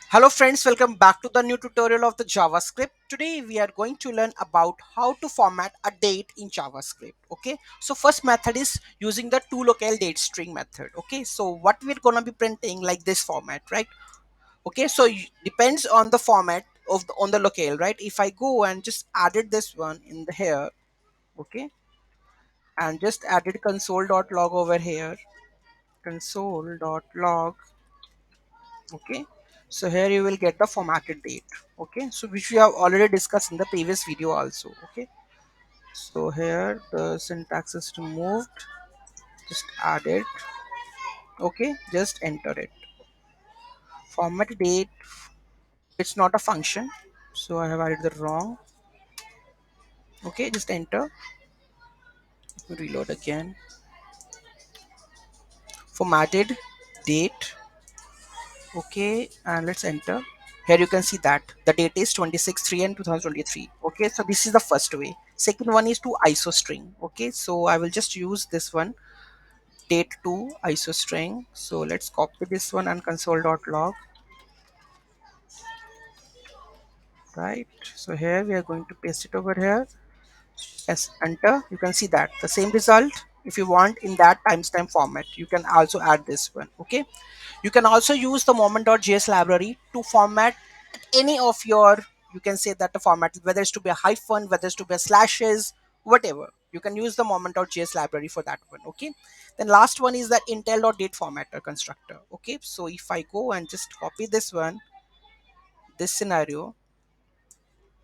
Hello friends, welcome back to the new tutorial of the JavaScript. Today we are going to learn about how to format a date in JavaScript. Okay, so first method is using the toLocale date string method. Okay, so what we're gonna be printing like this format, right? Okay, so depends on the format of on the locale, right? If I go and just added this one in the here, okay, and just added console.log over here, console.log. Okay, so here you will get the formatted date. Okay, so which we have already discussed in the previous video also. Okay, so here the syntax is removed, just add it. Okay, just enter it. Format date, it's not a function, so I have added the wrong. Okay, just enter. Let me reload again. Formatted date. Okay, and let's enter. Here you can see that the date is 26/3 and 2023. Okay, so this is the first way. Second one is to iso string. Okay, so I will just use this one, date to iso string. So let's copy this one and console.log. Right, so here we are going to paste it over here. Yes, enter. You can see that the same result. If you want in that timestamp format, you can also add this one. Okay, you can also use the moment.js library to format any of your, you can say that the format, whether it's to be a hyphen, whether it's to be a slashes, whatever, you can use the moment.js library for that one. Okay, then last one is the intel.date formatter constructor. Okay, so if I go and just copy this one, this scenario.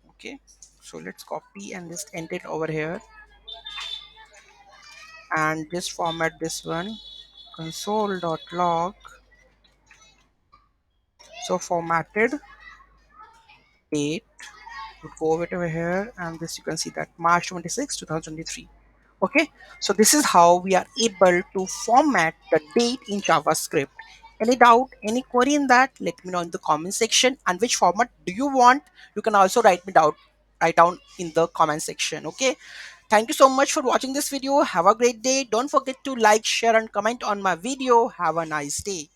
Okay, so let's copy and just enter it over here and just format this one, console.log. So formatted date would go over here, and this you can see that March 26 2023. Okay, so this is how we are able to format the date in JavaScript. Any doubt, any query in that, let me know in the comment section. And which format do you want, you can also write down in the comment section. Okay, thank you so much for watching this video. Have a great day. Don't forget to like, share and comment on my video. Have a nice day.